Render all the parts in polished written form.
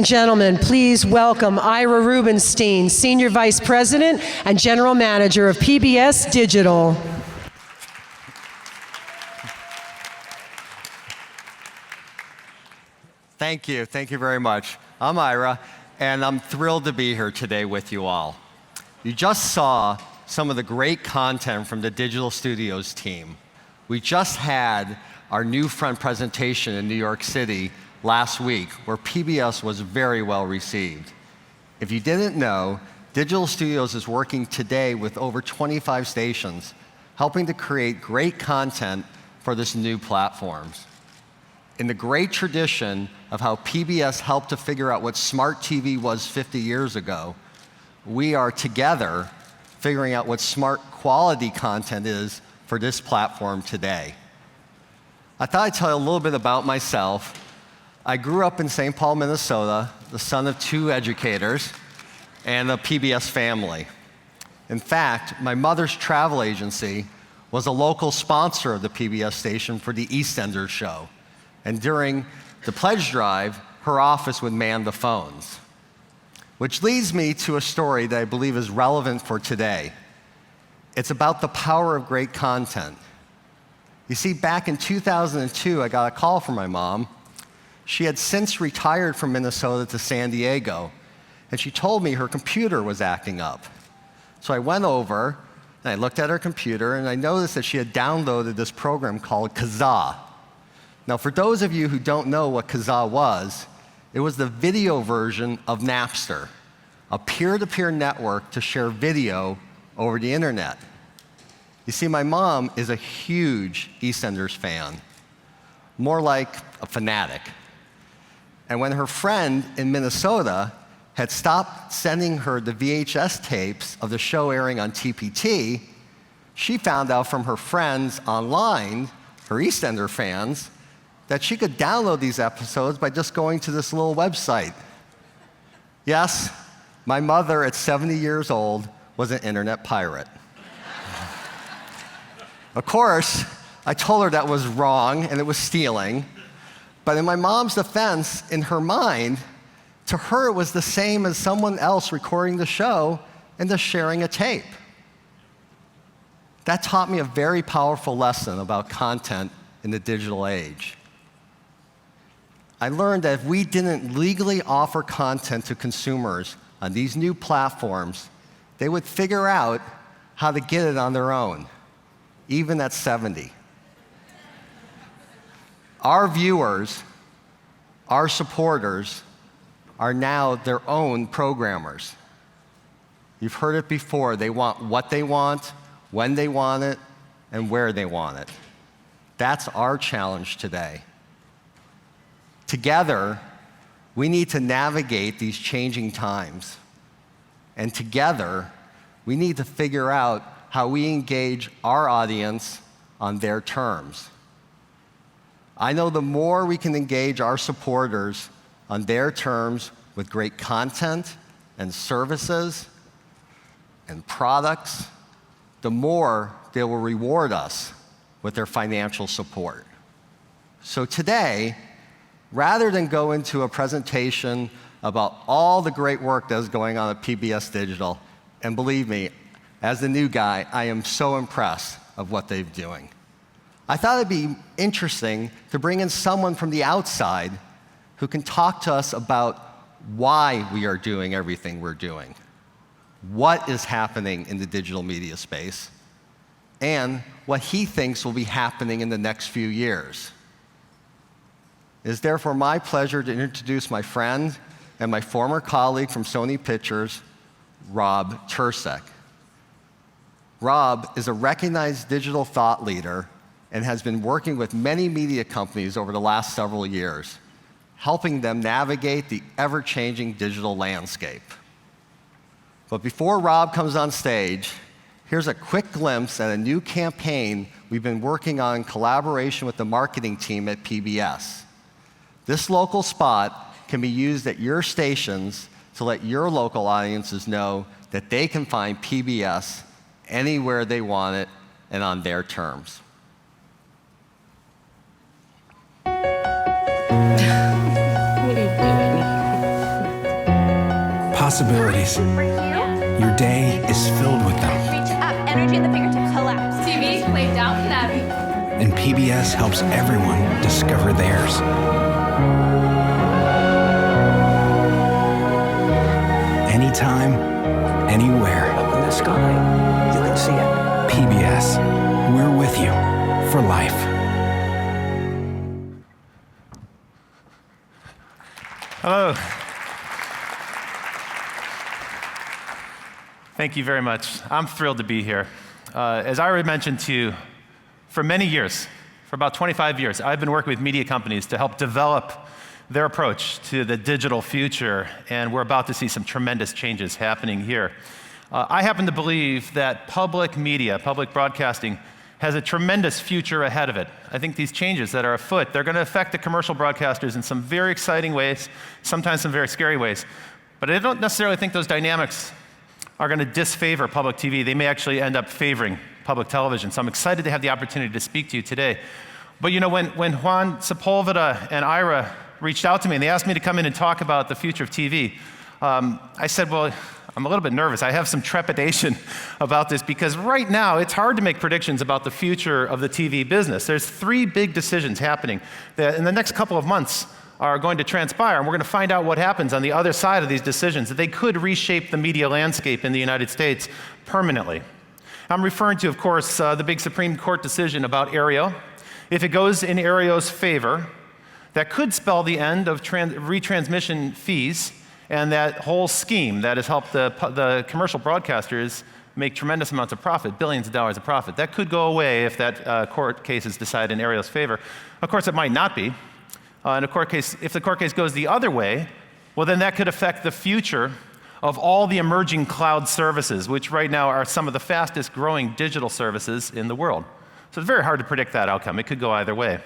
Gentlemen, please welcome Ira Rubenstein, Senior Vice President and General Manager of PBS Digital. Thank you very much. I'm Ira, and I'm thrilled to be here today with you all. You just saw some of the great content from the Digital Studios team. We just had our new front presentation in New York City last week, where PBS was very well received. If you didn't know, Digital Studios is working today with over 25 stations, helping to create great content for this new platforms. In the great tradition of how PBS helped to figure out what smart TV was 50 years ago, we are together figuring out what smart quality content is for this platform today. I thought I'd tell you a little bit about myself. I grew up in St. Paul, Minnesota, the son of two educators and a PBS family. In fact, my mother's travel agency was a local sponsor of the PBS station for the EastEnders show. And during the pledge drive, her office would man the phones. Which leads me to a story that I believe is relevant for today. It's about the power of great content. You see, back in 2002, I got a call from my mom. She had since retired from Minnesota to San Diego, and she told me her computer was acting up. So I went over, and I looked at her computer, and I noticed that she had downloaded this program called Kazaa. Now, for those of you who don't know what Kazaa was, it was the video version of Napster, a peer-to-peer network to share video over the internet. You see, my mom is a huge EastEnders fan, more like a fanatic. And when her friend in Minnesota had stopped sending her the VHS tapes of the show airing on TPT, she found out from her friends online, her EastEnder fans, that she could download these episodes by just going to this little website. Yes, my mother at 70 years old was an internet pirate. Of course, I told her that was wrong and it was stealing. But in my mom's defense, in her mind, to her it was the same as someone else recording the show and just sharing a tape. That taught me a very powerful lesson about content in the digital age. I learned that if we didn't legally offer content to consumers on these new platforms, they would figure out how to get it on their own, even at 70. Our viewers, our supporters, are now their own programmers. You've heard it before. They want what they want, when they want it, and where they want it. That's our challenge today. Together, we need to navigate these changing times. And together, we need to figure out how we engage our audience on their terms. I know the more we can engage our supporters on their terms with great content and services and products, the more they will reward us with their financial support. So today, rather than go into a presentation about all the great work that is going on at PBS Digital, and believe me, as the new guy, I am so impressed of what they're doing. I thought it'd be interesting to bring in someone from the outside who can talk to us about why we are doing everything we're doing, what is happening in the digital media space, and what he thinks will be happening in the next few years. It is therefore my pleasure to introduce my friend and my former colleague from Sony Pictures, Rob Tercek. Rob is a recognized digital thought leader and has been working with many media companies over the last several years, helping them navigate the ever-changing digital landscape. But before Rob comes on stage, here's a quick glimpse at a new campaign we've been working on in collaboration with the marketing team at PBS. This local spot can be used at your stations to let your local audiences know that they can find PBS anywhere they want it and on their terms. What are you doing? possibilities. Your day is filled with them. Reach up, energy in the fingertips, collapse. TV, play Downton Abbey. And PBS helps everyone discover theirs. Anytime, anywhere. Up in the sky, you can see it. PBS, we're with you for life. Hello. Thank you very much. I'm thrilled to be here. As I already mentioned to you, for many years, for about 25 years, I've been working with media companies to help develop their approach to the digital future, and we're about to see some tremendous changes happening here. I happen to believe that public media, public broadcasting, has a tremendous future ahead of it. I think these changes that are afoot, they're going to affect the commercial broadcasters in some very exciting ways, sometimes some very scary ways. But I don't necessarily think those dynamics are going to disfavor public TV. They may actually end up favoring public television. So I'm excited to have the opportunity to speak to you today. But you know, when Juan Sepulveda and Ira reached out to me and they asked me to come in and talk about the future of TV, I said, well, I'm a little bit nervous. I have some trepidation about this because right now it's hard to make predictions about the future of the TV business. There's 3 big decisions happening that in the next couple of months are going to transpire, and we're going to find out what happens on the other side of these decisions, that they could reshape the media landscape in the United States permanently. I'm referring to, of course, the big Supreme Court decision about Aereo. If it goes in Aereo's favor, that could spell the end of retransmission fees and that whole scheme that has helped the commercial broadcasters make tremendous amounts of profit, billions of dollars of profit. That could go away if that court case is decided in Aereo's favor. Of course, it might not be. In a court case, if the court case goes the other way, well, then that could affect the future of all the emerging cloud services, which right now are some of the fastest growing digital services in the world. So it's very hard to predict that outcome. It could go either way.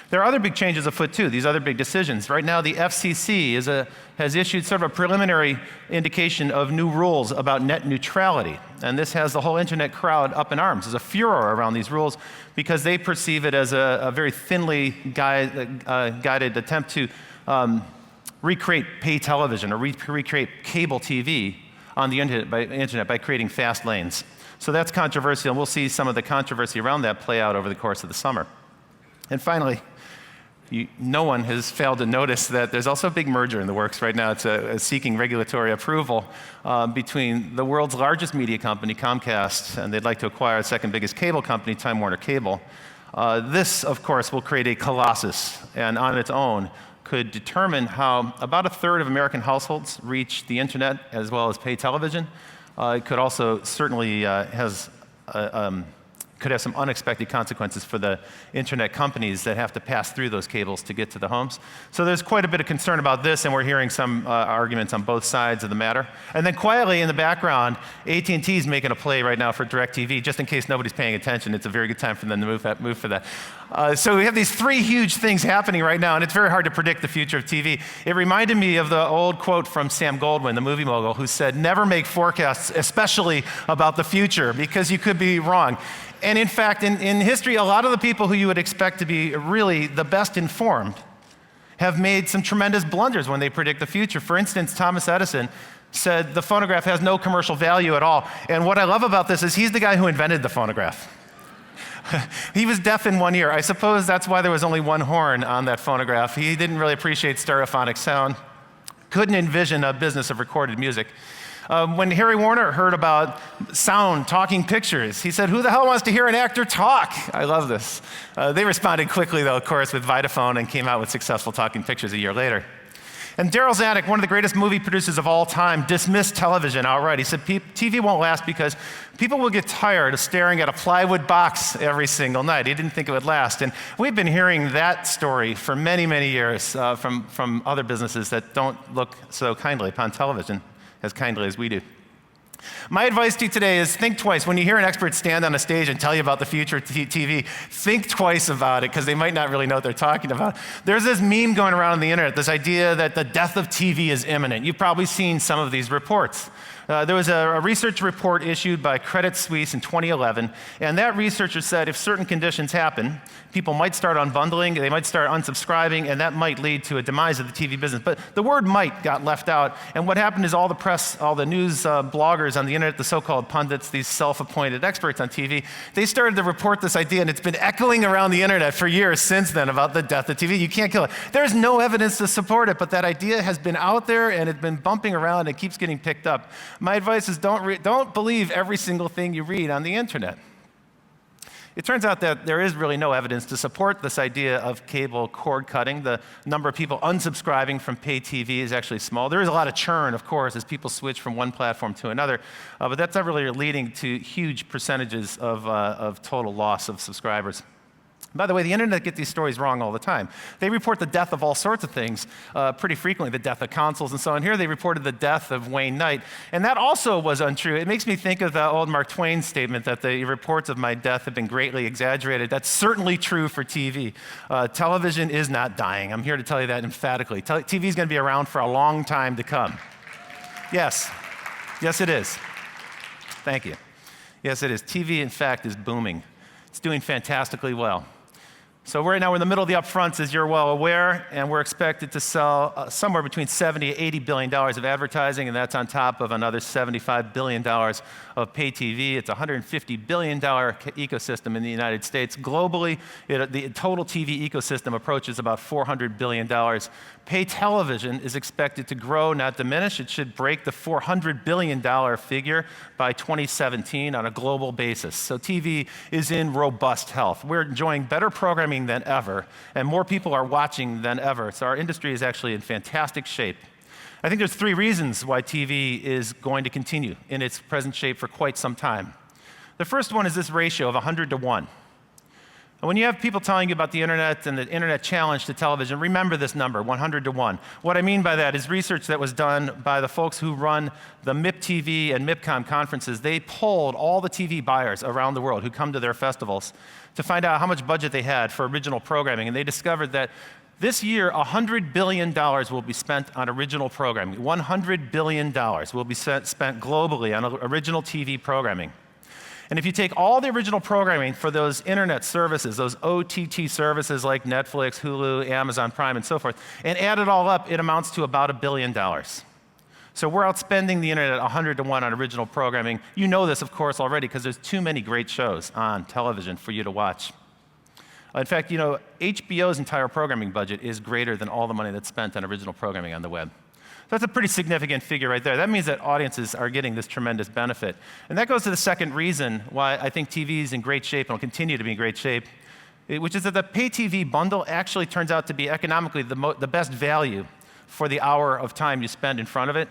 There are other big changes afoot too, these other big decisions. Right now, the FCC has issued sort of a preliminary indication of new rules about net neutrality. And this has the whole internet crowd up in arms. There's a furor around these rules because they perceive it as a very thinly guided attempt to recreate pay television or recreate cable TV on the internet by creating fast lanes. So that's controversial, and we'll see some of the controversy around that play out over the course of the summer. And finally, no one has failed to notice that there's also a big merger in the works right now. It's seeking regulatory approval between the world's largest media company, Comcast, and they'd like to acquire the second biggest cable company, Time Warner Cable. This, of course, will create a colossus, and on its own could determine how about a third of American households reach the internet as well as pay television. It could also certainly could have some unexpected consequences for the internet companies that have to pass through those cables to get to the homes. So there's quite a bit of concern about this, and we're hearing some arguments on both sides of the matter. And then quietly in the background, AT&T is making a play right now for DirecTV, just in case nobody's paying attention. It's a very good time for them to move for that. So we have these 3 huge things happening right now, and it's very hard to predict the future of TV. It reminded me of the old quote from Sam Goldwyn, the movie mogul, who said, "Never make forecasts, especially about the future, because you could be wrong." And in fact, in history, a lot of the people who you would expect to be really the best informed have made some tremendous blunders when they predict the future. For instance, Thomas Edison said the phonograph has no commercial value at all. And what I love about this is he's the guy who invented the phonograph. He was deaf in one ear. I suppose that's why there was only one horn on that phonograph. He didn't really appreciate stereophonic sound, couldn't envision a business of recorded music. When Harry Warner heard about sound, talking pictures, he said, "Who the hell wants to hear an actor talk?" I love this. They responded quickly, though, of course, with Vitaphone and came out with successful talking pictures a year later. And Daryl Zanuck, one of the greatest movie producers of all time, dismissed television outright. He said, "TV won't last because people will get tired of staring at a plywood box every single night." He didn't think it would last. And we've been hearing that story for many, many years from other businesses that don't look so kindly upon television as kindly as we do. My advice to you today is think twice. When you hear an expert stand on a stage and tell you about the future of TV, think twice about it because they might not really know what they're talking about. There's this meme going around on the internet, this idea that the death of TV is imminent. You've probably seen some of these reports. There was a research report issued by Credit Suisse in 2011, and that researcher said if certain conditions happen, people might start unbundling, they might start unsubscribing, and that might lead to a demise of the TV business. But the word might got left out, and what happened is all the press, all the news bloggers on the internet, the so-called pundits, these self-appointed experts on TV, they started to report this idea, and it's been echoing around the internet for years since then about the death of TV. You can't kill it. There's no evidence to support it, but that idea has been out there, and it's been bumping around and keeps getting picked up. My advice is don't believe every single thing you read on the internet. It turns out that there is really no evidence to support this idea of cable cord cutting. The number of people unsubscribing from pay TV is actually small. There is a lot of churn, of course, as people switch from one platform to another, but that's not really leading to huge percentages of total loss of subscribers. By the way, the internet gets these stories wrong all the time. They report the death of all sorts of things pretty frequently, the death of consoles and so on. Here they reported the death of Wayne Knight, and that also was untrue. It makes me think of the old Mark Twain statement that the reports of my death have been greatly exaggerated. That's certainly true for TV. Television is not dying. I'm here to tell you that emphatically. TV is going to be around for a long time to come. Yes. Yes, it is. Thank you. Yes, it is. TV, in fact, is booming. It's doing fantastically well. So right now we're in the middle of the upfronts, as you're well aware, and we're expected to sell somewhere between $70 to $80 billion of advertising, and that's on top of another $75 billion of pay TV. It's a $150 billion ecosystem in the United States. Globally, the total TV ecosystem approaches about $400 billion. Pay television is expected to grow, not diminish. It should break the $400 billion figure by 2017 on a global basis. So TV is in robust health. We're enjoying better programming than ever, and more people are watching than ever. So our industry is actually in fantastic shape. I think there's 3 reasons why TV is going to continue in its present shape for quite some time. The first one is this ratio of 100 to 1. And when you have people telling you about the internet and the internet challenge to television, remember this number, 100 to 1. What I mean by that is research that was done by the folks who run the MIP-TV and MIPCOM conferences. They polled all the TV buyers around the world who come to their festivals to find out how much budget they had for original programming. And they discovered that this year, $100 billion will be spent on original programming. $100 billion will be spent globally on original TV programming. And if you take all the original programming for those internet services, those OTT services like Netflix, Hulu, Amazon Prime, and so forth, and add it all up, it amounts to about $1 billion. So we're outspending the internet 100 to 1 on original programming. You know this, of course, already, because there's too many great shows on television for you to watch. In fact, you know, HBO's entire programming budget is greater than all the money that's spent on original programming on the web. So that's a pretty significant figure right there. That means that audiences are getting this tremendous benefit. And that goes to the second reason why I think TV is in great shape and will continue to be in great shape, which is that the pay TV bundle actually turns out to be economically the best value for the hour of time you spend in front of it.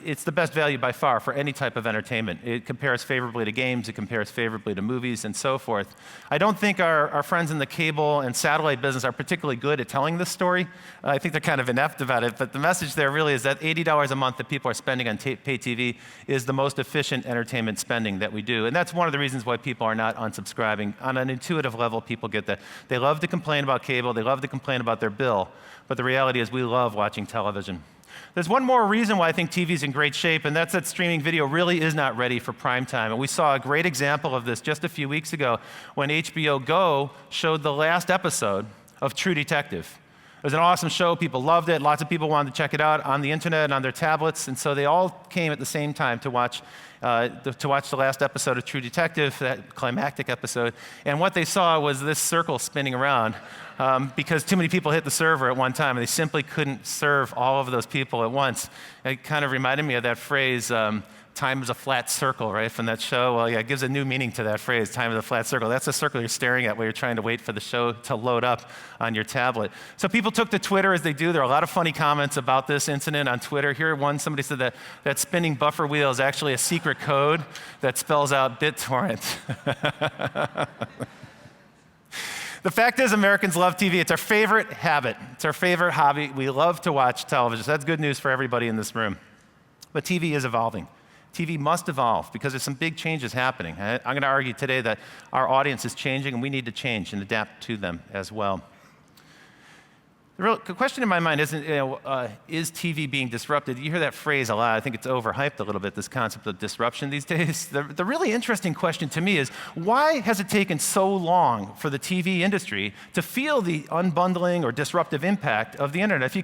It's the best value by far for any type of entertainment. It compares favorably to games, it compares favorably to movies, and so forth. I don't think our friends in the cable and satellite business are particularly good at telling this story. I think they're kind of inept about it, but the message there really is that $80 a month that people are spending on pay TV is the most efficient entertainment spending that we do. And that's one of the reasons why people are not unsubscribing. On an intuitive level, people get that. They love to complain about cable, they love to complain about their bill, but the reality is we love watching television. There's one more reason why I think TV is in great shape, and that's that streaming video really is not ready for prime time. And we saw a great example of this just a few weeks ago when HBO Go showed the last episode of True Detective. It was an awesome show. People loved it. Lots of people wanted to check it out on the internet and on their tablets, and so they all came at the same time to watch the last episode of True Detective, that climactic episode. And what they saw was this circle spinning around because too many people hit the server at one time, and they simply couldn't serve all of those people at once. It kind of reminded me of that phrase, time is a flat circle, right, from that show. Well, yeah, it gives a new meaning to that phrase, time is a flat circle. That's the circle you're staring at while you're trying to wait for the show to load up on your tablet. So people took to Twitter as they do. There are a lot of funny comments about this incident on Twitter. Here, somebody said that spinning buffer wheel is actually a secret code that spells out BitTorrent. The fact is, Americans love TV. It's our favorite habit. It's our favorite hobby. We love to watch television. So that's good news for everybody in this room. But TV is evolving. TV must evolve because there's some big changes happening. I'm going to argue today that our audience is changing and we need to change and adapt to them as well. The real question in my mind isn't, is TV being disrupted? You hear that phrase a lot. I think it's overhyped a little bit, this concept of disruption these days. The really interesting question to me is, why has it taken so long for the TV industry to feel the unbundling or disruptive impact of the internet? If you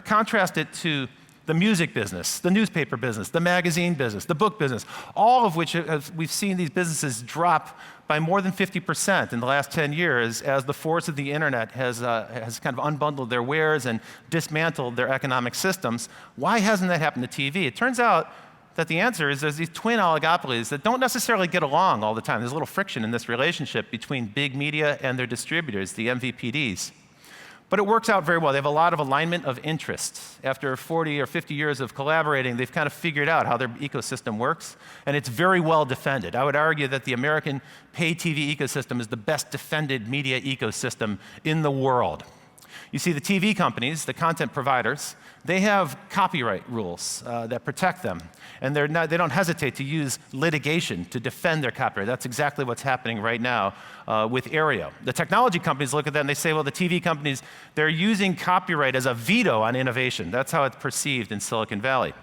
contrast it to the music business, the newspaper business, the magazine business, the book business, all of which we've seen these businesses drop by more than 50% in the last 10 years as the force of the internet has kind of unbundled their wares and dismantled their economic systems. Why hasn't that happened to TV? It turns out that the answer is there's these twin oligopolies that don't necessarily get along all the time. There's a little friction in this relationship between big media and their distributors, the MVPDs. But it works out very well. They have a lot of alignment of interests. After 40 or 50 years of collaborating, they've kind of figured out how their ecosystem works, and it's very well defended. I would argue that the American pay TV ecosystem is the best defended media ecosystem in the world. You see, the TV companies, the content providers, they have copyright rules that protect them. And they don't hesitate to use litigation to defend their copyright. That's exactly what's happening right now with Aereo. The technology companies look at that and they say, well, the TV companies, they're using copyright as a veto on innovation. That's how it's perceived in Silicon Valley.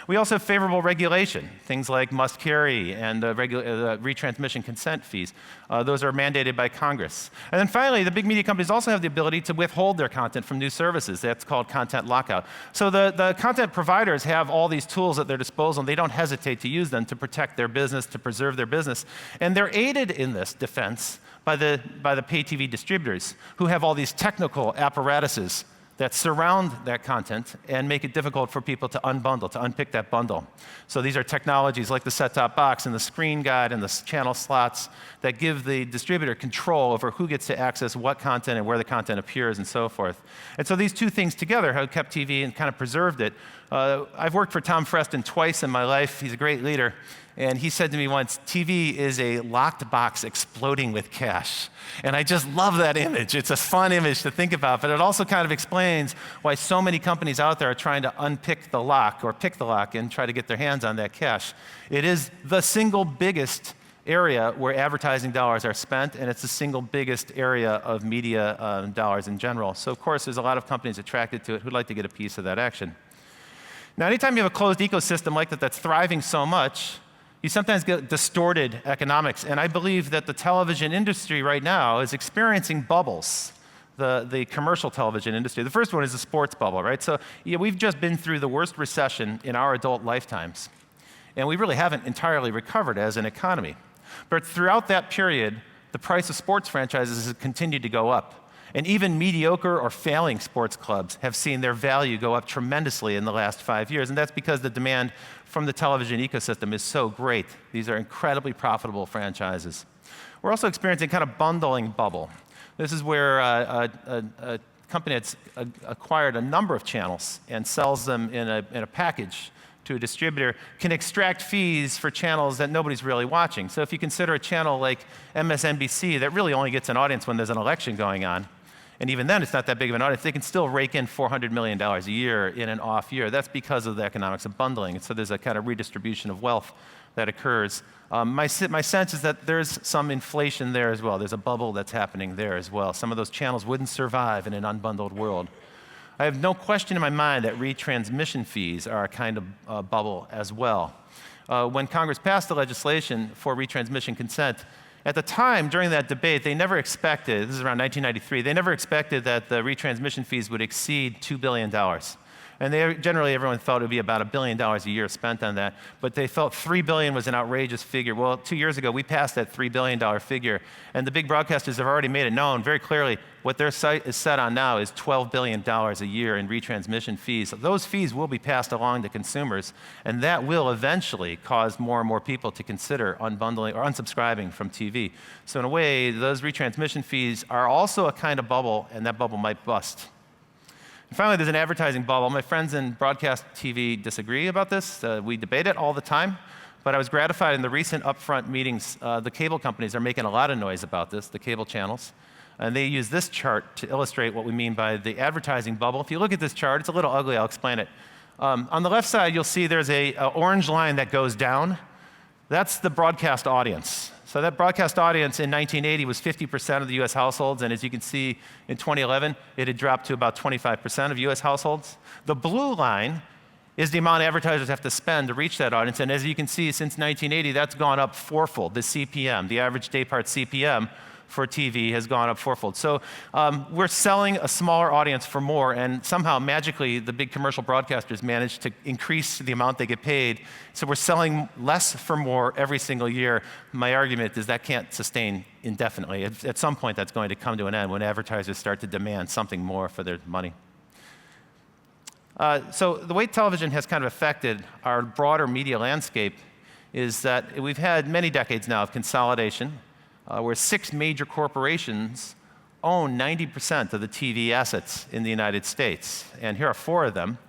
We also have favorable regulation, things like must carry and retransmission consent fees. Those are mandated by Congress. And then finally, the big media companies also have the ability to withhold their content from new services. That's called content lockout. So the content providers have all these tools at their disposal, and they don't hesitate to use them to protect their business, to preserve their business. And they're aided in this defense by the pay TV distributors, who have all these technical apparatuses that surround that content and make it difficult for people to unbundle, to unpick that bundle. So these are technologies like the set-top box and the screen guide and the channel slots that give the distributor control over who gets to access what content and where the content appears and so forth. And so these two things together have kept TV and kind of preserved it. I've worked for Tom Freston twice in my life. He's a great leader. And he said to me once, TV is a locked box exploding with cash. And I just love that image. It's a fun image to think about, but it also kind of explains why so many companies out there are trying to unpick the lock or pick the lock and try to get their hands on that cash. It is the single biggest area where advertising dollars are spent, and it's the single biggest area of media dollars in general. So of course, there's a lot of companies attracted to it who'd like to get a piece of that action. Now, anytime you have a closed ecosystem like that that's thriving so much, you sometimes get distorted economics. And I believe that the television industry right now is experiencing bubbles, the commercial television industry. The first one is the sports bubble, right? So we've just been through the worst recession in our adult lifetimes. And we really haven't entirely recovered as an economy. But throughout that period, the price of sports franchises has continued to go up. And even mediocre or failing sports clubs have seen their value go up tremendously in the last 5 years. And that's because the demand from the television ecosystem is so great. These are incredibly profitable franchises. We're also experiencing kind of bundling bubble. This is where a company that's acquired a number of channels and sells them in a package to a distributor can extract fees for channels that nobody's really watching. So if you consider a channel like MSNBC that really only gets an audience when there's an election going on, and even then it's not that big of an audience, they can still rake in $400 million a year in an off year. That's because of the economics of bundling. And so there's a kind of redistribution of wealth that occurs. My sense is that there's some inflation there as well. There's a bubble that's happening there as well. Some of those channels wouldn't survive in an unbundled world. I have no question in my mind that retransmission fees are a kind of bubble as well. When Congress passed the legislation for retransmission consent, at the time, during that debate, they never expected, this is around 1993, they never expected that the retransmission fees would exceed $2 billion. And generally, everyone thought it would be about $1 billion a year spent on that. But they felt $3 billion was an outrageous figure. Well, 2 years ago, we passed that $3 billion figure. And the big broadcasters have already made it known very clearly what their site is set on now is $12 billion a year in retransmission fees. Those fees will be passed along to consumers. And that will eventually cause more and more people to consider unbundling or unsubscribing from TV. So in a way, those retransmission fees are also a kind of bubble, and that bubble might bust. And finally, there's an advertising bubble. My friends in broadcast TV disagree about this. We debate it all the time. But I was gratified in the recent upfront meetings. The cable companies are making a lot of noise about this, the cable channels. And they use this chart to illustrate what we mean by the advertising bubble. If you look at this chart, it's a little ugly. I'll explain it. On the left side, you'll see there's an orange line that goes down. That's the broadcast audience. So that broadcast audience in 1980 was 50% of the US households, and as you can see, in 2011, it had dropped to about 25% of US households. The blue line is the amount advertisers have to spend to reach that audience, and as you can see, since 1980, that's gone up fourfold. The CPM, the average daypart CPM for TV has gone up fourfold. So we're selling a smaller audience for more, and somehow magically the big commercial broadcasters managed to increase the amount they get paid. So we're selling less for more every single year. My argument is that can't sustain indefinitely. At some point that's going to come to an end when advertisers start to demand something more for their money. So the way television has kind of affected our broader media landscape is that we've had many decades now of consolidation, where 6 major corporations own 90% of the TV assets in the United States. And here are 4 of them.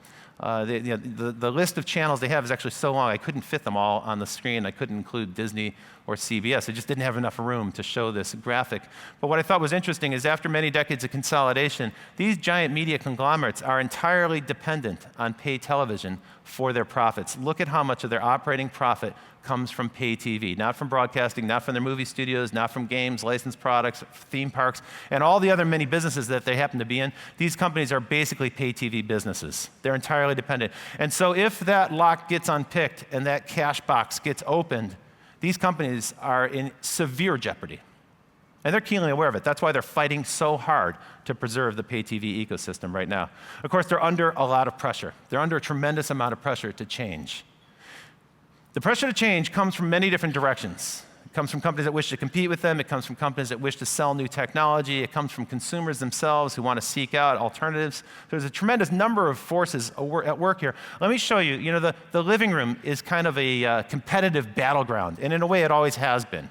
The list of channels they have is actually so long, I couldn't fit them all on the screen. I couldn't include Disney or CBS. I just didn't have enough room to show this graphic. But what I thought was interesting is after many decades of consolidation, these giant media conglomerates are entirely dependent on pay television for their profits. Look at how much of their operating profit comes from pay TV, not from broadcasting, not from their movie studios, not from games, licensed products, theme parks, and all the other many businesses that they happen to be in. These companies are basically pay TV businesses. They're entirely dependent. And so if that lock gets unpicked and that cash box gets opened, these companies are in severe jeopardy. And they're keenly aware of it. That's why they're fighting so hard to preserve the pay TV ecosystem right now. Of course, they're under a lot of pressure. They're under a tremendous amount of pressure to change. The pressure to change comes from many different directions. It comes from companies that wish to compete with them. It comes from companies that wish to sell new technology. It comes from consumers themselves who want to seek out alternatives. There's a tremendous number of forces at work here. Let me show you. You know, the living room is kind of a competitive battleground, and in a way it always has been.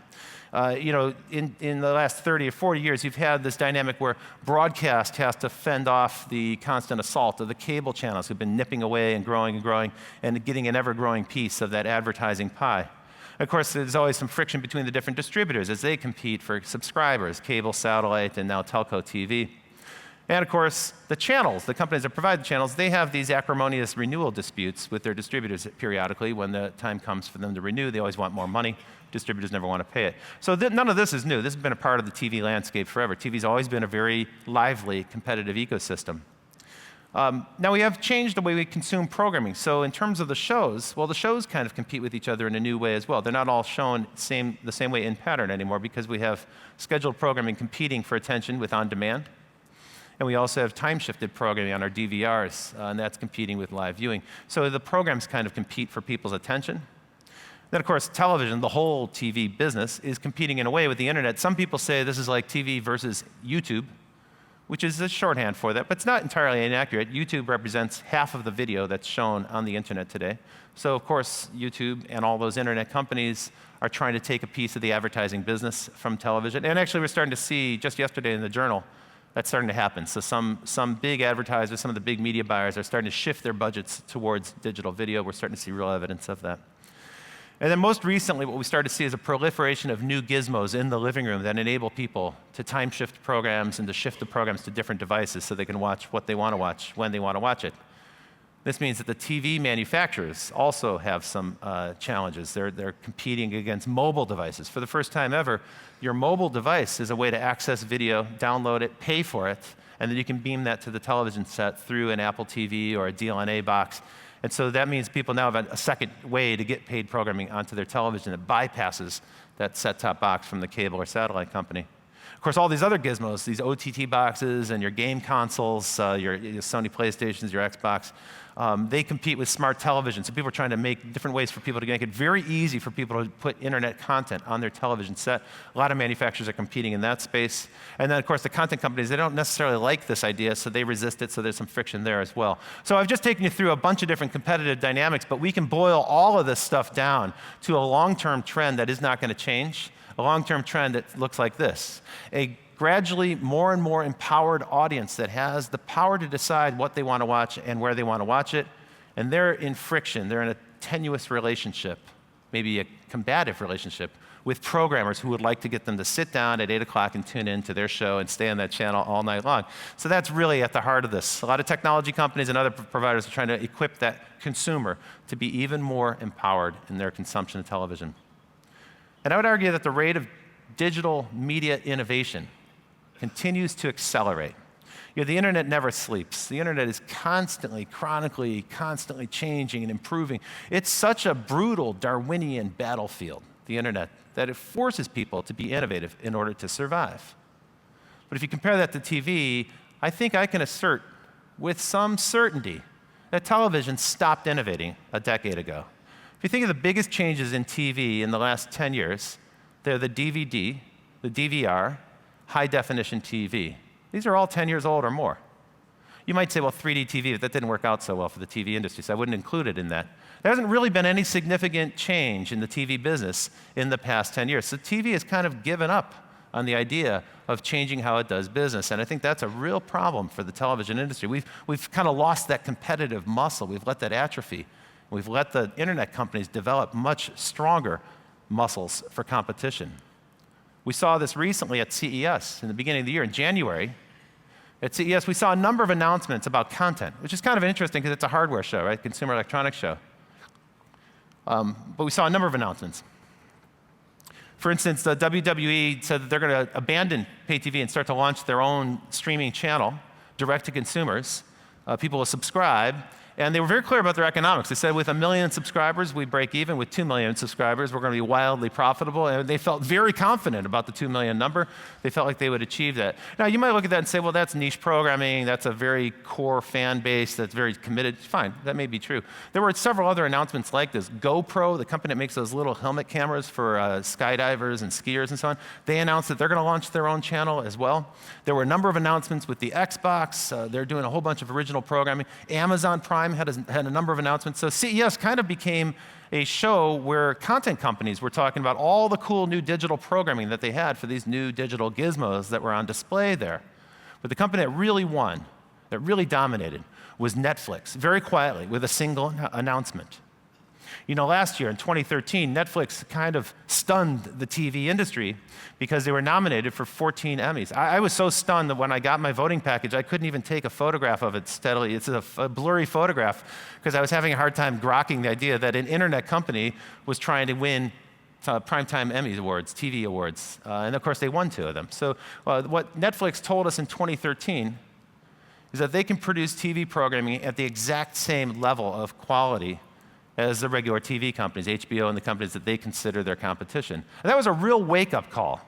In the last 30 or 40 years, you've had this dynamic where broadcast has to fend off the constant assault of the cable channels who've been nipping away and growing and getting an ever-growing piece of that advertising pie. Of course, there's always some friction between the different distributors as they compete for subscribers, cable, satellite, and now telco TV. And of course, the channels, the companies that provide the channels, they have these acrimonious renewal disputes with their distributors periodically. When the time comes for them to renew, they always want more money. Distributors never want to pay it. So none of this is new. This has been a part of the TV landscape forever. TV's always been a very lively, competitive ecosystem. Now we have changed the way we consume programming. So in terms of the shows, well, the shows kind of compete with each other in a new way as well. They're not all shown the same way in pattern anymore because we have scheduled programming competing for attention with on-demand. And we also have time-shifted programming on our DVRs, and that's competing with live viewing. So the programs kind of compete for people's attention. Then, of course, television, the whole TV business, is competing in a way with the internet. Some people say this is like TV versus YouTube, which is a shorthand for that, but it's not entirely inaccurate. YouTube represents half of the video that's shown on the internet today. So, of course, YouTube and all those internet companies are trying to take a piece of the advertising business from television. And actually, we're starting to see, just yesterday in the Journal, that's starting to happen. So some big advertisers, some of the big media buyers are starting to shift their budgets towards digital video. We're starting to see real evidence of that. And then most recently, what we started to see is a proliferation of new gizmos in the living room that enable people to time shift programs and to shift the programs to different devices so they can watch what they want to watch, when they want to watch it. This means that the TV manufacturers also have some challenges. They're competing against mobile devices. For the first time ever, your mobile device is a way to access video, download it, pay for it, and then you can beam that to the television set through an Apple TV or a DLNA box. And so that means people now have a second way to get paid programming onto their television that bypasses that set-top box from the cable or satellite company. Of course, all these other gizmos, these OTT boxes and your game consoles, your Sony PlayStations, your Xbox, they compete with smart television. So people are trying to make different ways for people to make it very easy for people to put internet content on their television set. A lot of manufacturers are competing in that space. And then, of course, the content companies, they don't necessarily like this idea, so they resist it, so there's some friction there as well. So I've just taken you through a bunch of different competitive dynamics, but we can boil all of this stuff down to a long-term trend that is not going to change. A long-term trend that looks like this: a gradually more and more empowered audience that has the power to decide what they want to watch and where they want to watch it, and they're in friction, they're in a tenuous relationship, maybe a combative relationship, with programmers who would like to get them to sit down at 8 o'clock and tune in to their show and stay on that channel all night long. So that's really at the heart of this. A lot of technology companies and other providers are trying to equip that consumer to be even more empowered in their consumption of television. And I would argue that the rate of digital media innovation continues to accelerate. The internet never sleeps. The internet is constantly, chronically, constantly changing and improving. It's such a brutal Darwinian battlefield, the internet, that it forces people to be innovative in order to survive. But if you compare that to TV, I think I can assert with some certainty that television stopped innovating a decade ago. If you think of the biggest changes in TV in the last 10 years, they're the DVD, the DVR, high-definition TV. These are all 10 years old or more. You might say, well, 3D TV, but that didn't work out so well for the TV industry, so I wouldn't include it in that. There hasn't really been any significant change in the TV business in the past 10 years. So TV has kind of given up on the idea of changing how it does business, and I think that's a real problem for the television industry. We've kind of lost that competitive muscle. We've let that atrophy. We've let the internet companies develop much stronger muscles for competition. We saw this recently at CES in the beginning of the year, in January. At CES, we saw a number of announcements about content, which is kind of interesting because it's a hardware show, right? Consumer electronics show. But we saw a number of announcements. For instance, the WWE said that they're going to abandon pay TV and start to launch their own streaming channel, direct to consumers. People will subscribe. And they were very clear about their economics. They said with 1 million subscribers, we break even. With 2 million subscribers, we're going to be wildly profitable. And they felt very confident about the 2 million number. They felt like they would achieve that. Now, you might look at that and say, well, that's niche programming. That's a very core fan base that's very committed. Fine, that may be true. There were several other announcements like this. GoPro, the company that makes those little helmet cameras for skydivers and skiers and so on, they announced that they're going to launch their own channel as well. There were a number of announcements with the Xbox. They're doing a whole bunch of original programming. Amazon Prime had a number of announcements. So CES kind of became a show where content companies were talking about all the cool new digital programming that they had for these new digital gizmos that were on display there. But the company that really won, that really dominated, was Netflix, very quietly, with a single announcement. Last year in 2013, Netflix kind of stunned the TV industry because they were nominated for 14 Emmys. I was so stunned that when I got my voting package, I couldn't even take a photograph of it steadily. It's a blurry photograph because I was having a hard time grokking the idea that an internet company was trying to win Primetime Emmy Awards, TV awards. And of course, they won 2 of them. So what Netflix told us in 2013 is that they can produce TV programming at the exact same level of quality as the regular TV companies, HBO and the companies that they consider their competition. And that was a real wake-up call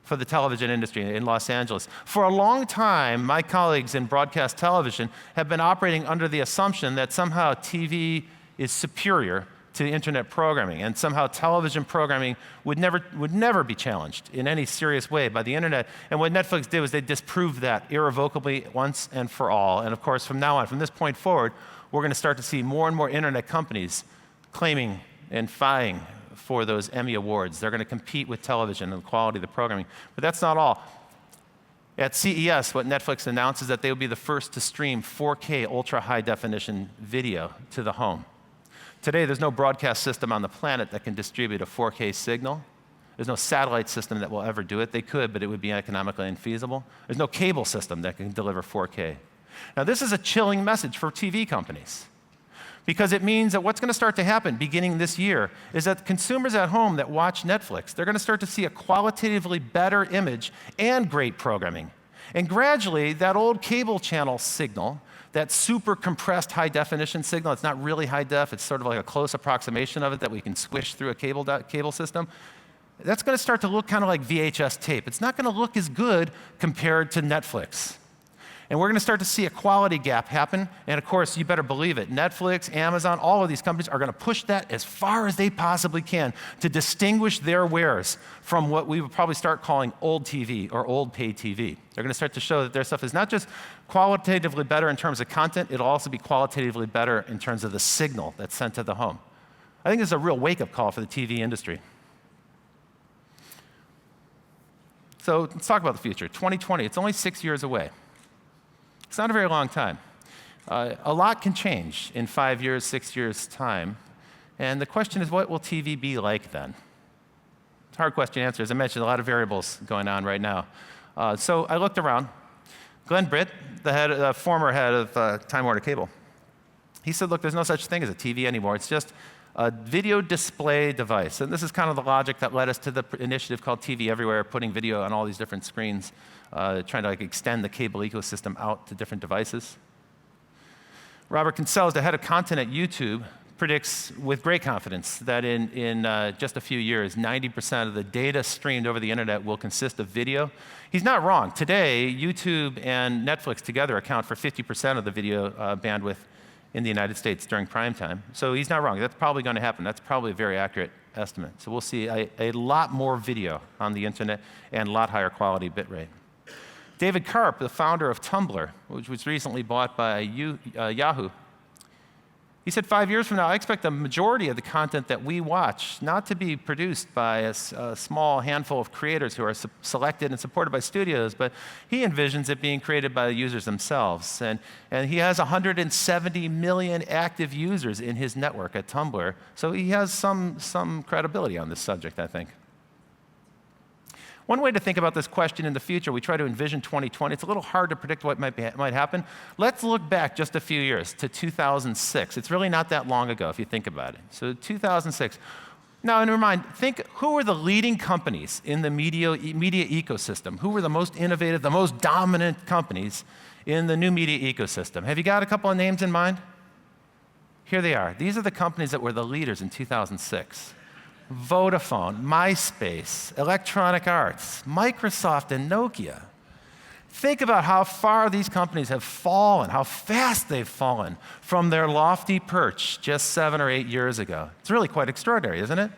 for the television industry in Los Angeles. For a long time, my colleagues in broadcast television have been operating under the assumption that somehow TV is superior to internet programming, and somehow television programming would never be challenged in any serious way by the internet. And what Netflix did was they disproved that irrevocably once and for all. And of course, from now on, from this point forward, we're going to start to see more and more internet companies claiming and vying for those Emmy Awards. They're going to compete with television and the quality of the programming. But that's not all. At CES, what Netflix announced is that they will be the first to stream 4K ultra-high definition video to the home. Today, there's no broadcast system on the planet that can distribute a 4K signal. There's no satellite system that will ever do it. They could, but it would be economically infeasible. There's no cable system that can deliver 4K. Now, this is a chilling message for TV companies, because it means that what's going to start to happen beginning this year is that consumers at home that watch Netflix, they're going to start to see a qualitatively better image and great programming. And gradually, that old cable channel signal, that super compressed high definition signal, it's not really high def, it's sort of like a close approximation of it that we can squish through a cable system, that's going to start to look kind of like VHS tape. It's not going to look as good compared to Netflix. And we're going to start to see a quality gap happen. And of course, you better believe it. Netflix, Amazon, all of these companies are going to push that as far as they possibly can to distinguish their wares from what we would probably start calling old TV or old pay TV. They're going to start to show that their stuff is not just qualitatively better in terms of content, it'll also be qualitatively better in terms of the signal that's sent to the home. I think this is a real wake-up call for the TV industry. So let's talk about the future. 2020, it's only 6 years away. It's not a very long time. A lot can change in 5 years, 6 years' time. And the question is, what will TV be like then? It's a hard question to answer. As I mentioned, a lot of variables going on right now. So I looked around. Glenn Britt, the former head of Time Warner Cable, he said, look, there's no such thing as a TV anymore. It's just a video display device. And this is kind of the logic that led us to the initiative called TV Everywhere, putting video on all these different screens, trying to extend the cable ecosystem out to different devices. Robert Kinsella, the head of content at YouTube, predicts with great confidence that in just a few years, 90% of the data streamed over the internet will consist of video. He's not wrong. Today, YouTube and Netflix together account for 50% of the video bandwidth in the United States during prime time. So he's not wrong. That's probably going to happen. That's probably a very accurate estimate. So we'll see a lot more video on the internet and a lot higher quality bitrate. David Karp, the founder of Tumblr, which was recently bought by Yahoo, he said 5 years from now, I expect the majority of the content that we watch not to be produced by a small handful of creators who are selected and supported by studios, but he envisions it being created by the users themselves. And he has 170 million active users in his network at Tumblr, so he has some credibility on this subject, I think. One way to think about this question in the future, we try to envision 2020. It's a little hard to predict what might happen. Let's look back just a few years to 2006. It's really not that long ago if you think about it. So 2006. Now, in your mind, think who were the leading companies in the media ecosystem? Who were the most innovative, the most dominant companies in the new media ecosystem? Have you got a couple of names in mind? Here they are. These are the companies that were the leaders in 2006. Vodafone, MySpace, Electronic Arts, Microsoft, and Nokia. Think about how far these companies have fallen, how fast they've fallen from their lofty perch just 7 or 8 years ago. It's really quite extraordinary, isn't it?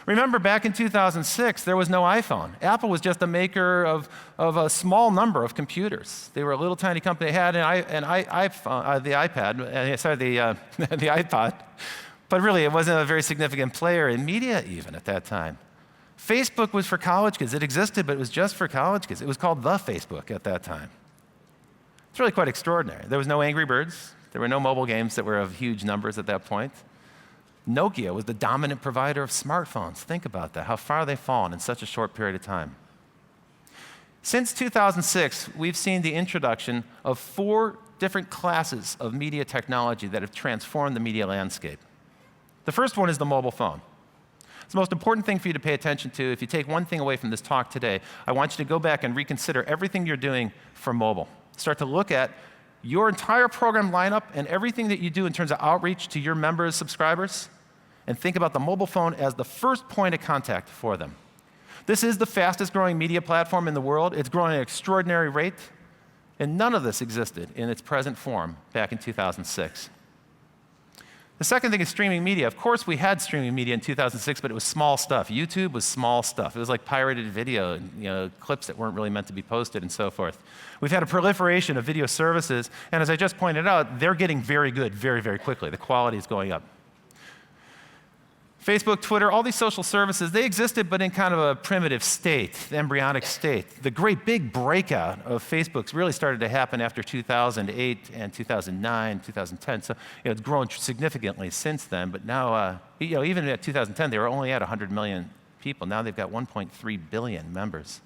Remember, back in 2006, there was no iPhone. Apple was just a maker of a small number of computers. They were a little tiny company. They had the iPod. But really, it wasn't a very significant player in media even at that time. Facebook was for college kids. It existed, but it was just for college kids. It was called the Facebook at that time. It's really quite extraordinary. There was no Angry Birds. There were no mobile games that were of huge numbers at that point. Nokia was the dominant provider of smartphones. Think about that, how far they've fallen in such a short period of time. Since 2006, we've seen the introduction of 4 different classes of media technology that have transformed the media landscape. The first one is the mobile phone. It's the most important thing for you to pay attention to. If you take one thing away from this talk today, I want you to go back and reconsider everything you're doing for mobile. Start to look at your entire program lineup and everything that you do in terms of outreach to your members, subscribers, and think about the mobile phone as the first point of contact for them. This is the fastest growing media platform in the world. It's growing at an extraordinary rate, and none of this existed in its present form back in 2006. The second thing is streaming media. Of course, we had streaming media in 2006, but it was small stuff. YouTube was small stuff. It was like pirated video, clips that weren't really meant to be posted and so forth. We've had a proliferation of video services, and as I just pointed out, they're getting very good very, very quickly. The quality is going up. Facebook, Twitter, all these social services, they existed, but in kind of a primitive state, the embryonic state. The great big breakout of Facebook's really started to happen after 2008 and 2009, 2010. So it's grown significantly since then. But now, even at 2010, they were only at 100 million people. Now they've got 1.3 billion members.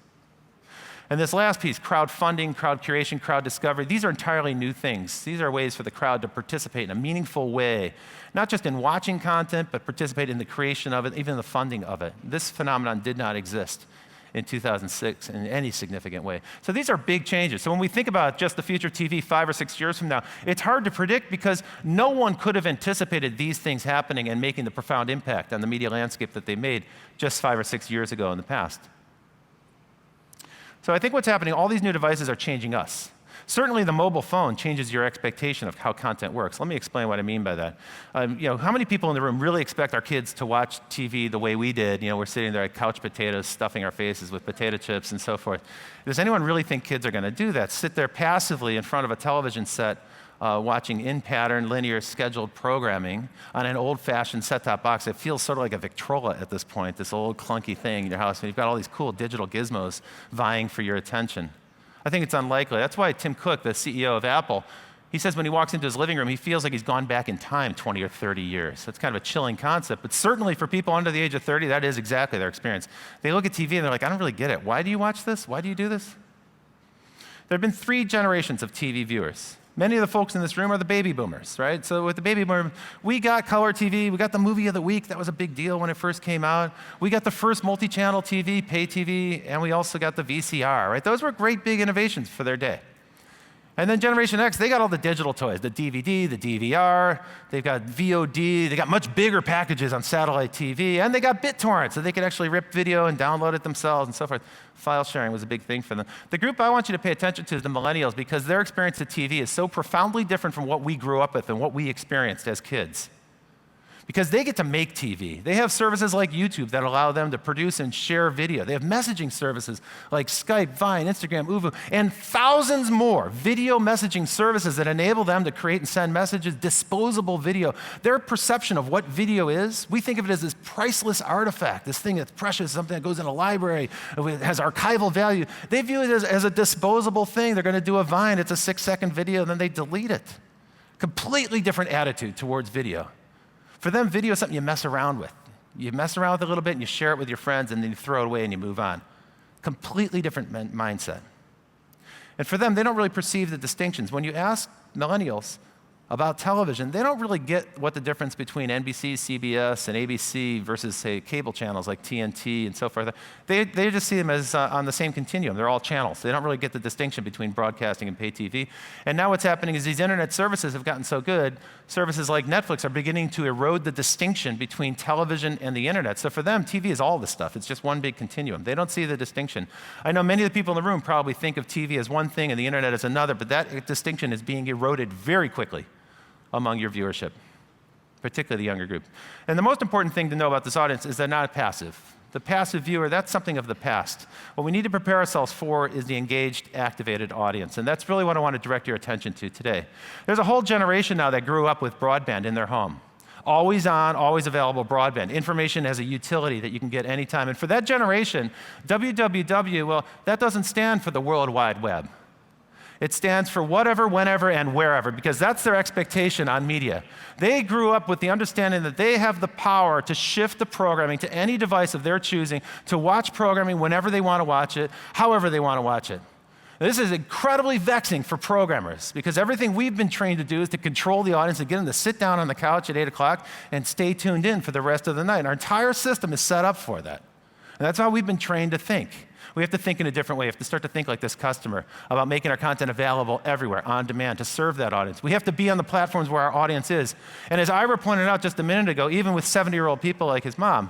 And this last piece, crowdfunding, crowd curation, crowd discovery, these are entirely new things. These are ways for the crowd to participate in a meaningful way, not just in watching content, but participate in the creation of it, even the funding of it. This phenomenon did not exist in 2006 in any significant way. So these are big changes. So when we think about just the future of TV 5 or 6 years from now, it's hard to predict because no one could have anticipated these things happening and making the profound impact on the media landscape that they made just 5 or 6 years ago in the past. So I think what's happening, all these new devices are changing us. Certainly the mobile phone changes your expectation of how content works. Let me explain what I mean by that. How many people in the room really expect our kids to watch TV the way we did? We're sitting there like couch potatoes, stuffing our faces with potato chips and so forth. Does anyone really think kids are going to do that? Sit there passively in front of a television set watching in-pattern, linear, scheduled programming on an old-fashioned set-top box that feels sort of like a Victrola at this point, this old clunky thing in your house, and you've got all these cool digital gizmos vying for your attention. I think it's unlikely. That's why Tim Cook, the CEO of Apple, he says when he walks into his living room, he feels like he's gone back in time 20 or 30 years. That's kind of a chilling concept, but certainly for people under the age of 30, that is exactly their experience. They look at TV and they're like, I don't really get it. Why do you watch this? Why do you do this? There have been 3 generations of TV viewers. Many of the folks in this room are the baby boomers, right? So with the baby boomer, we got color TV, we got the movie of the week. That was a big deal when it first came out. We got the first multi-channel TV, pay TV, and we also got the VCR, right? Those were great big innovations for their day. And then Generation X, they got all the digital toys, the DVD, the DVR, they've got VOD, they got much bigger packages on satellite TV, and they got BitTorrent, so they could actually rip video and download it themselves and so forth. File sharing was a big thing for them. The group I want you to pay attention to is the millennials, because their experience of TV is so profoundly different from what we grew up with and what we experienced as kids. Because they get to make TV. They have services like YouTube that allow them to produce and share video. They have messaging services like Skype, Vine, Instagram, Uvu, and thousands more video messaging services that enable them to create and send messages, disposable video. Their perception of what video is, we think of it as this priceless artifact, this thing that's precious, something that goes in a library, it has archival value. They view it as a disposable thing. They're going to do a Vine, it's a 6-second video, and then they delete it. Completely different attitude towards video. For them, video is something you mess around with. You mess around with it a little bit and you share it with your friends and then you throw it away and you move on. Completely different mindset. And for them, they don't really perceive the distinctions. When you ask millennials about television, they don't really get what the difference between NBC, CBS, and ABC versus, say, cable channels like TNT and so forth. They just see them as on the same continuum. They're all channels. They don't really get the distinction between broadcasting and pay TV. And now what's happening is these internet services have gotten so good, services like Netflix are beginning to erode the distinction between television and the internet. So for them, TV is all this stuff. It's just one big continuum. They don't see the distinction. I know many of the people in the room probably think of TV as one thing and the internet as another, but that distinction is being eroded very quickly among your viewership, particularly the younger group. And the most important thing to know about this audience is they're not passive. The passive viewer, that's something of the past. What we need to prepare ourselves for is the engaged, activated audience, and that's really what I want to direct your attention to today. There's a whole generation now that grew up with broadband in their home. Always on, always available broadband. Information as a utility that you can get anytime. And for that generation, WWW, well, that doesn't stand for the World Wide Web. It stands for whatever, whenever, and wherever, because that's their expectation on media. They grew up with the understanding that they have the power to shift the programming to any device of their choosing, to watch programming whenever they want to watch it, however they want to watch it. This is incredibly vexing for programmers, because everything we've been trained to do is to control the audience and get them to sit down on the couch at 8 o'clock and stay tuned in for the rest of the night. Our entire system is set up for that. And that's how we've been trained to think. We have to think in a different way. We have to start to think like this customer about making our content available everywhere, on demand, to serve that audience. We have to be on the platforms where our audience is. And as Ira pointed out just a minute ago, even with 70-year-old people like his mom,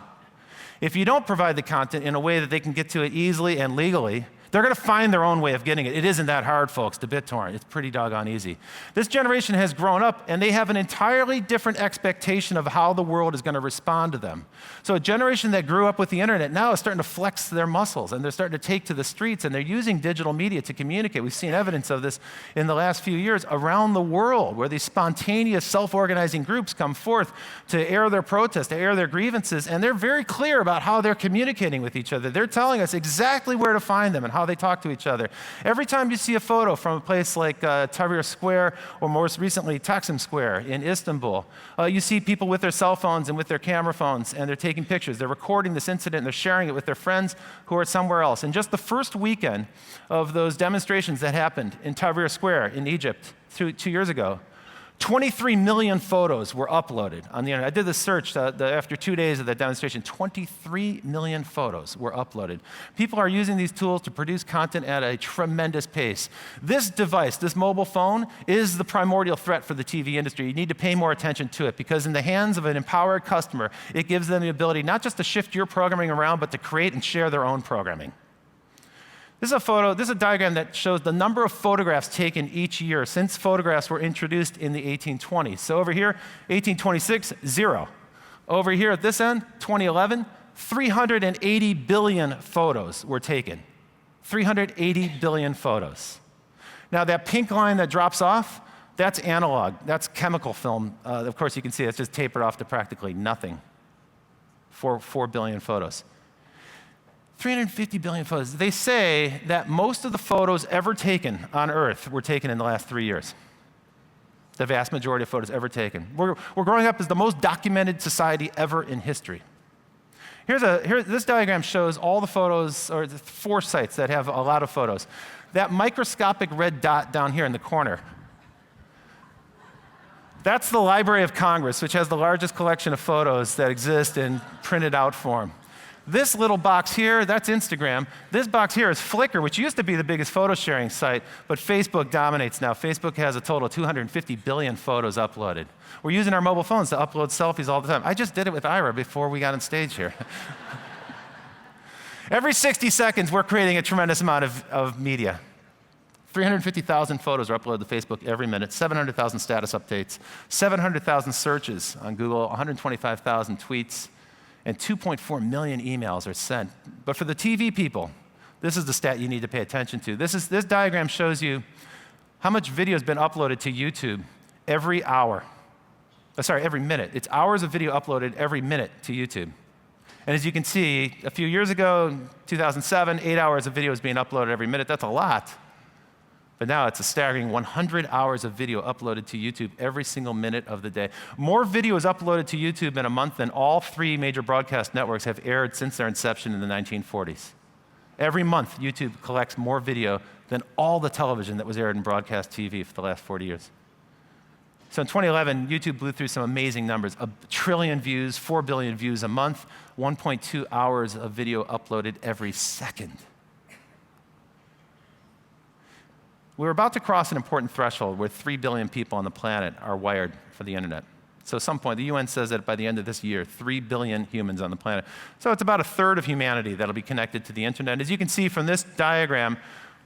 if you don't provide the content in a way that they can get to it easily and legally, they're going to find their own way of getting it. It isn't that hard, folks, to BitTorrent. It's pretty doggone easy. This generation has grown up, and they have an entirely different expectation of how the world is going to respond to them. So a generation that grew up with the internet now is starting to flex their muscles, and they're starting to take to the streets, and they're using digital media to communicate. We've seen evidence of this in the last few years around the world, where these spontaneous self-organizing groups come forth to air their protests, to air their grievances, and they're very clear about how they're communicating with each other. They're telling us exactly where to find them and how they talk to each other. Every time you see a photo from a place like Tahrir Square, or most recently Taksim Square in Istanbul, you see people with their cell phones and with their camera phones, and they're taking pictures. They're recording this incident, and they're sharing it with their friends who are somewhere else. And just the first weekend of those demonstrations that happened in Tahrir Square in Egypt 2 years ago, 23 million photos were uploaded on the internet. I did the search after 2 days of that demonstration. 23 million photos were uploaded. People are using these tools to produce content at a tremendous pace. This device, this mobile phone, is the primordial threat for the TV industry. You need to pay more attention to it, because in the hands of an empowered customer, it gives them the ability not just to shift your programming around, but to create and share their own programming. This is a diagram that shows the number of photographs taken each year since photographs were introduced in the 1820s. So over here, 1826, 0. Over here at this end, 2011, 380 billion photos were taken. 380 billion photos. Now that pink line that drops off, that's analog. That's chemical film. Of course, you can see it's just tapered off to practically nothing. 4 billion photos. 350 billion photos. They say that most of the photos ever taken on Earth were taken in the last 3 years. The vast majority of photos ever taken. We're growing up as the most documented society ever in history. This diagram shows all the photos, or the 4 sites that have a lot of photos. That microscopic red dot down here in the corner, That's the Library of Congress, which has the largest collection of photos that exist in printed out form. This little box here, that's Instagram. This box here is Flickr, which used to be the biggest photo sharing site, but Facebook dominates now. Facebook has a total of 250 billion photos uploaded. We're using our mobile phones to upload selfies all the time. I just did it with Ira before we got on stage here. Every 60 seconds, we're creating a tremendous amount of media. 350,000 photos are uploaded to Facebook every minute, 700,000 status updates, 700,000 searches on Google, 125,000 tweets, and 2.4 million emails are sent. But for the TV people, this is the stat you need to pay attention to. This diagram shows you how much video has been uploaded to YouTube every hour. Every minute. It's hours of video uploaded every minute to YouTube. And as you can see, a few years ago, 2007, 8 hours of video was being uploaded every minute. That's a lot. But now it's a staggering 100 hours of video uploaded to YouTube every single minute of the day. More video is uploaded to YouTube in a month than all 3 major broadcast networks have aired since their inception in the 1940s. Every month, YouTube collects more video than all the television that was aired in broadcast TV for the last 40 years. So in 2011, YouTube blew through some amazing numbers. 1 trillion views, 4 billion views a month, 1.2 hours of video uploaded every second. We're about to cross an important threshold where 3 billion people on the planet are wired for the internet. So at some point, the UN says that by the end of this year, 3 billion humans on the planet. So it's about a third of humanity that'll be connected to the internet. As you can see from this diagram,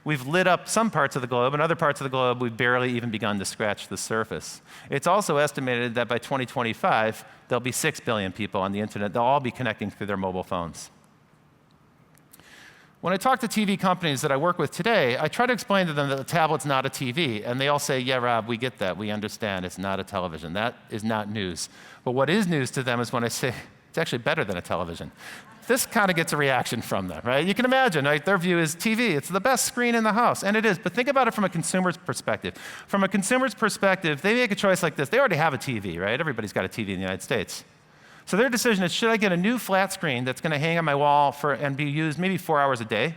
we've lit up some parts of the globe, and other parts of the globe we've barely even begun to scratch the surface. It's also estimated that by 2025, there'll be 6 billion people on the internet. They'll all be connecting through their mobile phones. When I talk to TV companies that I work with today, I try to explain to them that the tablet's not a TV, and they all say, yeah, Rob, we get that. We understand it's not a television. That is not news. But what is news to them is when I say, it's actually better than a television. This kind of gets a reaction from them, right? You can imagine, right? Their view is TV. It's the best screen in the house, and it is. But think about it from a consumer's perspective. From a consumer's perspective, they make a choice like this. They already have a TV, right? Everybody's got a TV in the United States. So their decision is, should I get a new flat screen that's going to hang on my wall and be used maybe 4 hours a day?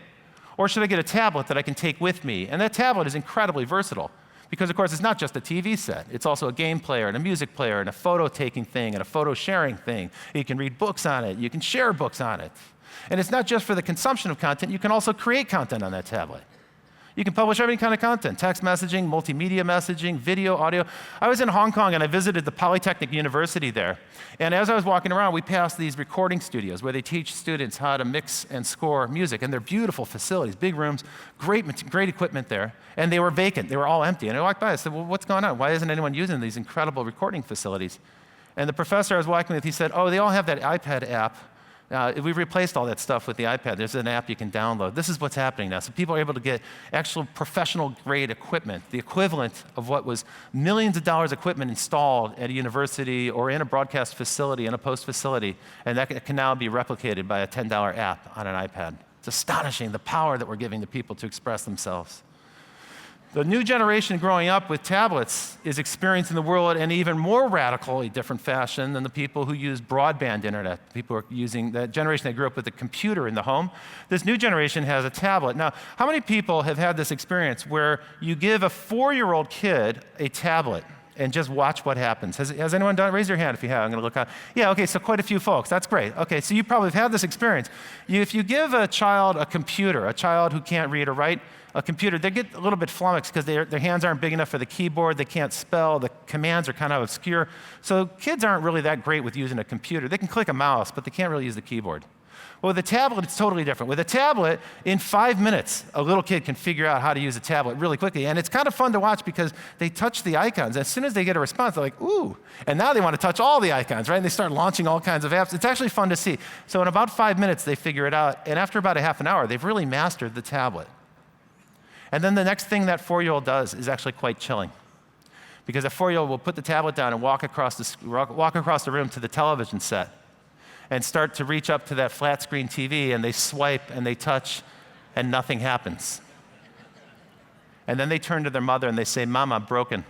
Or should I get a tablet that I can take with me? And that tablet is incredibly versatile because, of course, it's not just a TV set. It's also a game player and a music player and a photo-taking thing and a photo-sharing thing. You can read books on it. You can share books on it. And it's not just for the consumption of content. You can also create content on that tablet. You can publish every kind of content, text messaging, multimedia messaging, video, audio. I was in Hong Kong and I visited the Polytechnic University there. And as I was walking around, we passed these recording studios where they teach students how to mix and score music. And they're beautiful facilities, big rooms, great equipment there. And they were vacant. They were all empty. And I walked by, I said, well, what's going on? Why isn't anyone using these incredible recording facilities? And the professor I was walking with, he said, oh, they all have that iPad app. We've replaced all that stuff with the iPad. There's an app you can download. This is what's happening now. So people are able to get actual professional-grade equipment, the equivalent of what was millions of dollars equipment installed at a university or in a broadcast facility, in a post facility, and that can now be replicated by a $10 app on an iPad. It's astonishing, the power that we're giving to people to express themselves. The new generation growing up with tablets is experiencing the world in an even more radically different fashion than the people who use broadband internet. People are using that generation that grew up with a computer in the home. This new generation has a tablet. Now, how many people have had this experience where you give a 4-year-old kid a tablet and just watch what happens? Has anyone done it? Raise your hand if you have. I'm going to look out. Yeah, okay, so quite a few folks. That's great. Okay, so you probably have had this experience. If you give a child a computer, a child who can't read or write, a computer, they get a little bit flummoxed because their hands aren't big enough for the keyboard, they can't spell, the commands are kind of obscure. So kids aren't really that great with using a computer. They can click a mouse, but they can't really use the keyboard. Well, with a tablet, it's totally different. With a tablet, in 5 minutes, a little kid can figure out how to use a tablet really quickly. And it's kind of fun to watch because they touch the icons. As soon as they get a response, they're like, ooh. And now they want to touch all the icons, right? And they start launching all kinds of apps. It's actually fun to see. So in about 5 minutes, they figure it out. And after about a half an hour, they've really mastered the tablet. And then the next thing that 4-year-old does is actually quite chilling. Because a 4-year-old will put the tablet down and walk across the room to the television set and start to reach up to that flat screen TV, and they swipe and they touch, and nothing happens. And then they turn to their mother and they say, Mama, I'm broken.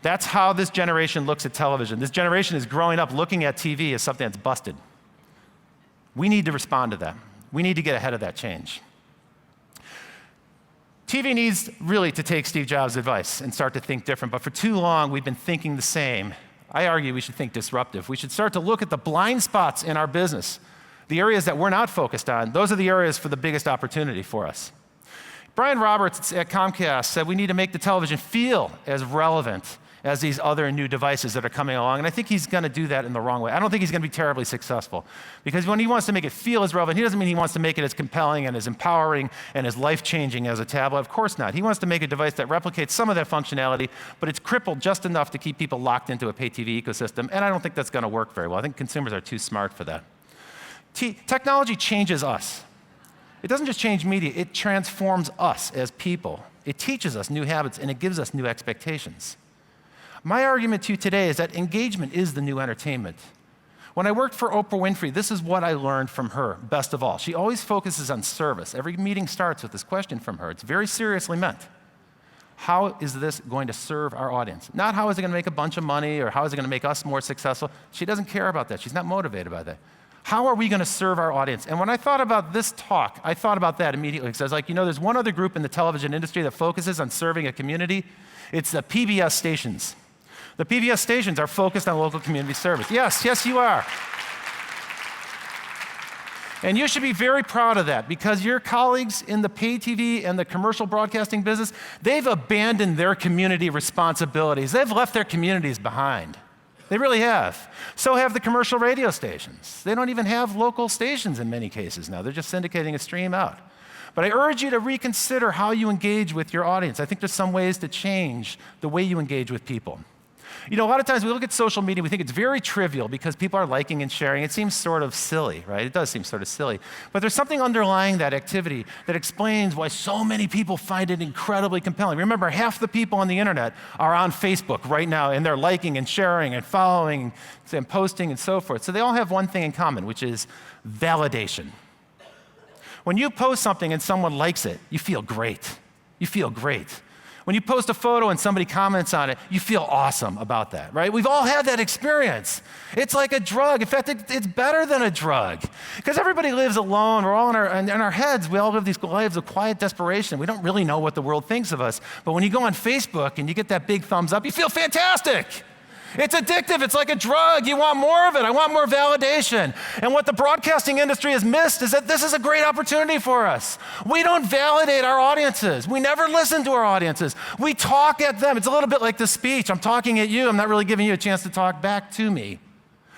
That's how this generation looks at television. This generation is growing up looking at TV as something that's busted. We need to respond to that. We need to get ahead of that change. TV needs really to take Steve Jobs' advice and start to think different, but for too long we've been thinking the same. I argue we should think disruptive. We should start to look at the blind spots in our business, the areas that we're not focused on. Those are the areas for the biggest opportunity for us. Brian Roberts at Comcast said we need to make the television feel as relevant as these other new devices that are coming along, and I think he's going to do that in the wrong way. I don't think he's going to be terribly successful, because when he wants to make it feel as relevant, he doesn't mean he wants to make it as compelling and as empowering and as life-changing as a tablet. Of course not. He wants to make a device that replicates some of that functionality, but it's crippled just enough to keep people locked into a pay TV ecosystem, and I don't think that's going to work very well. I think consumers are too smart for that. Technology changes us. It doesn't just change media, it transforms us as people. It teaches us new habits, and it gives us new expectations. My argument to you today is that engagement is the new entertainment. When I worked for Oprah Winfrey, this is what I learned from her, best of all. She always focuses on service. Every meeting starts with this question from her. It's very seriously meant. How is this going to serve our audience? Not how is it going to make a bunch of money or how is it going to make us more successful. She doesn't care about that. She's not motivated by that. How are we going to serve our audience? And when I thought about this talk, I thought about that immediately, because I was like, there's one other group in the television industry that focuses on serving a community. It's the PBS stations. The PBS stations are focused on local community service. Yes, you are. And you should be very proud of that, because your colleagues in the pay TV and the commercial broadcasting business, they've abandoned their community responsibilities. They've left their communities behind. They really have. So have the commercial radio stations. They don't even have local stations in many cases now. They're just syndicating a stream out. But I urge you to reconsider how you engage with your audience. I think there's some ways to change the way you engage with people. A lot of times we look at social media, we think it's very trivial because people are liking and sharing. It seems sort of silly, right? It does seem sort of silly. But there's something underlying that activity that explains why so many people find it incredibly compelling. Remember, half the people on the internet are on Facebook right now, and they're liking and sharing and following and posting and so forth. So they all have one thing in common, which is validation. When you post something and someone likes it, you feel great. You feel great. When you post a photo and somebody comments on it, you feel awesome about that, right? We've all had that experience. It's like a drug. In fact, it's better than a drug, because everybody lives alone. We're all in our heads. We all live these lives of quiet desperation. We don't really know what the world thinks of us. But when you go on Facebook and you get that big thumbs up, you feel fantastic. It's addictive. It's like a drug. You want more of it. I want more validation. And what the broadcasting industry has missed is that this is a great opportunity for us. We don't validate our audiences. We never listen to our audiences. We talk at them. It's a little bit like the speech. I'm talking at you. I'm not really giving you a chance to talk back to me.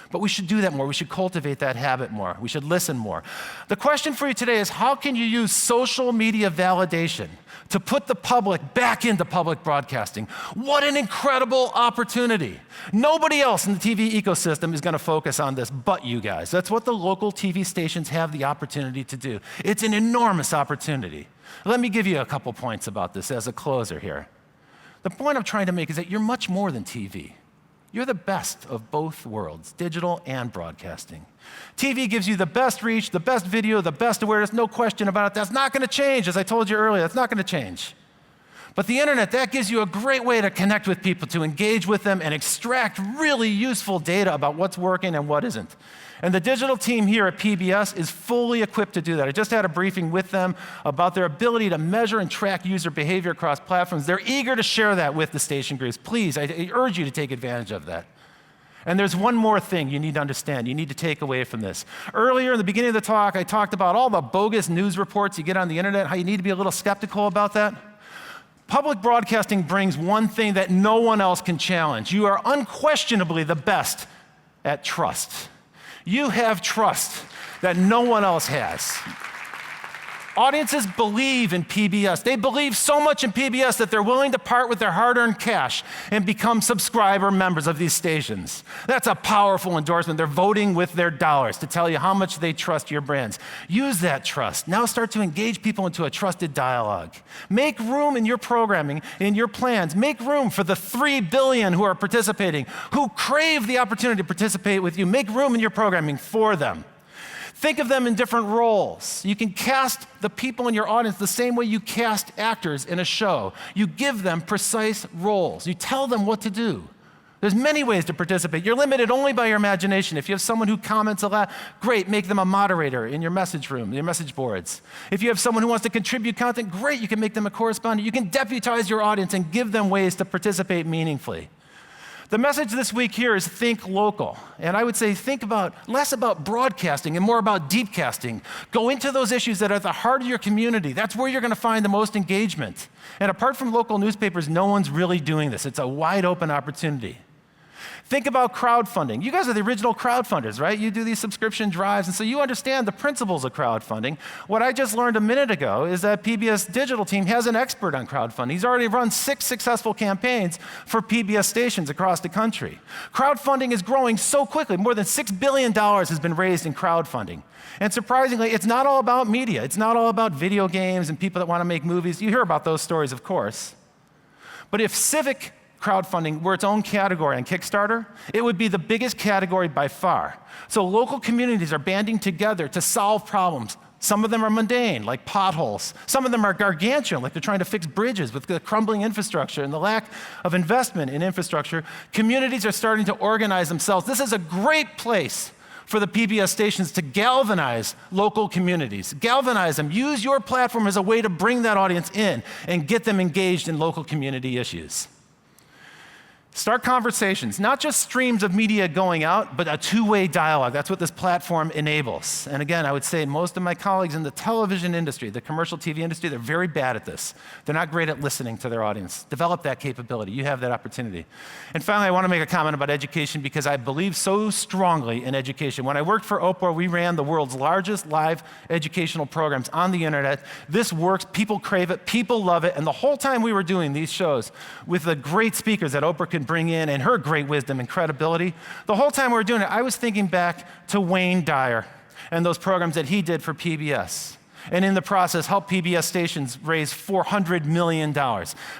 But we should do that more. We should cultivate that habit more. We should listen more. The question for you today is, how can you use social media validation to put the public back into public broadcasting? What an incredible opportunity. Nobody else in the TV ecosystem is going to focus on this but you guys. That's what the local TV stations have the opportunity to do. It's an enormous opportunity. Let me give you a couple points about this as a closer here. The point I'm trying to make is that you're much more than TV. You're the best of both worlds, digital and broadcasting. TV gives you the best reach, the best video, the best awareness, no question about it. That's not going to change, as I told you earlier. That's not going to change. But the internet, that gives you a great way to connect with people, to engage with them, and extract really useful data about what's working and what isn't. And the digital team here at PBS is fully equipped to do that. I just had a briefing with them about their ability to measure and track user behavior across platforms. They're eager to share that with the station groups. Please, I urge you to take advantage of that. And there's one more thing you need to understand, you need to take away from this. Earlier in the beginning of the talk, I talked about all the bogus news reports you get on the internet, how you need to be a little skeptical about that. Public broadcasting brings one thing that no one else can challenge. You are unquestionably the best at trust. You have trust that no one else has. Audiences believe in PBS. They believe so much in PBS that they're willing to part with their hard-earned cash and become subscriber members of these stations. That's a powerful endorsement. They're voting with their dollars to tell you how much they trust your brands. Use that trust. Now start to engage people into a trusted dialogue. Make room in your programming, in your plans. Make room for the 3 billion who are participating, who crave the opportunity to participate with you. Make room in your programming for them. Think of them in different roles. You can cast the people in your audience the same way you cast actors in a show. You give them precise roles. You tell them what to do. There's many ways to participate. You're limited only by your imagination. If you have someone who comments a lot, great, make them a moderator in your message room, your message boards. If you have someone who wants to contribute content, great, you can make them a correspondent. You can deputize your audience and give them ways to participate meaningfully. The message this week here is think local. And I would say think less about broadcasting and more about deepcasting. Go into those issues that are at the heart of your community. That's where you're going to find the most engagement. And apart from local newspapers, no one's really doing this. It's a wide open opportunity. Think about crowdfunding. You guys are the original crowdfunders, right? You do these subscription drives, and so you understand the principles of crowdfunding. What I just learned a minute ago is that PBS Digital team has an expert on crowdfunding. He's already run 6 successful campaigns for PBS stations across the country. Crowdfunding is growing so quickly. More than $6 billion has been raised in crowdfunding. And surprisingly, it's not all about media. It's not all about video games and people that want to make movies. You hear about those stories, of course. But if civic crowdfunding were its own category on Kickstarter, it would be the biggest category by far. So local communities are banding together to solve problems. Some of them are mundane, like potholes. Some of them are gargantuan, like they're trying to fix bridges with the crumbling infrastructure and the lack of investment in infrastructure. Communities are starting to organize themselves. This is a great place for the PBS stations to galvanize local communities. Galvanize them. Use your platform as a way to bring that audience in and get them engaged in local community issues. Start conversations, not just streams of media going out, but a two-way dialogue. That's what this platform enables. And again, I would say most of my colleagues in the television industry, the commercial TV industry, they're very bad at this. They're not great at listening to their audience. Develop that capability. You have that opportunity. And finally, I want to make a comment about education because I believe so strongly in education. When I worked for Oprah, we ran the world's largest live educational programs on the internet. This works. People crave it. People love it. And the whole time we were doing these shows with the great speakers that Oprah could bring in and her great wisdom and credibility. The whole time we were doing it, I was thinking back to Wayne Dyer and those programs that he did for PBS. And in the process, helped PBS stations raise $400 million.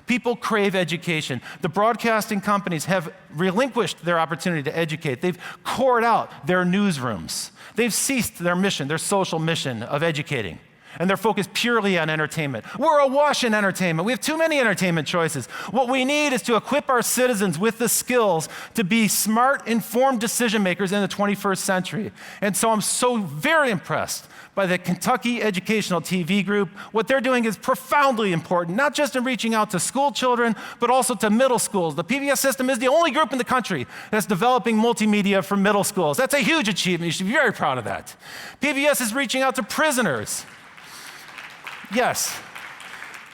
People crave education. The broadcasting companies have relinquished their opportunity to educate. They've cored out their newsrooms. They've ceased their mission, their social mission of educating. And they're focused purely on entertainment. We're awash in entertainment. We have too many entertainment choices. What we need is to equip our citizens with the skills to be smart, informed decision makers in the 21st century. And so I'm so very impressed by the Kentucky Educational TV Group. What they're doing is profoundly important, not just in reaching out to school children, but also to middle schools. The PBS system is the only group in the country that's developing multimedia for middle schools. That's a huge achievement. You should be very proud of that. PBS is reaching out to prisoners. Yes,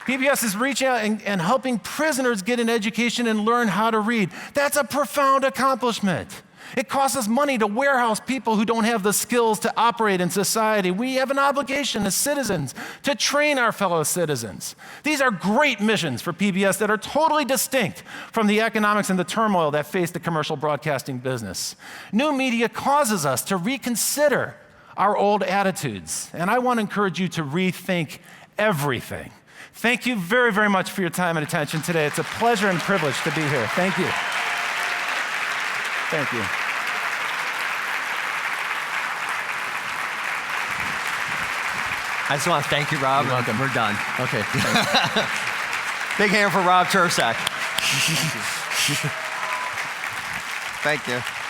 PBS is reaching out and helping prisoners get an education and learn how to read. That's a profound accomplishment. It costs us money to warehouse people who don't have the skills to operate in society. We have an obligation as citizens to train our fellow citizens. These are great missions for PBS that are totally distinct from the economics and the turmoil that face the commercial broadcasting business. New media causes us to reconsider our old attitudes, and I want to encourage you to rethink everything. Thank you very, very much for your time and attention today. It's a pleasure and privilege to be here. Thank you. Thank you. I just want to thank you, Rob. You're welcome. We're done. Okay. Big hand for Rob Tercek. Thank you.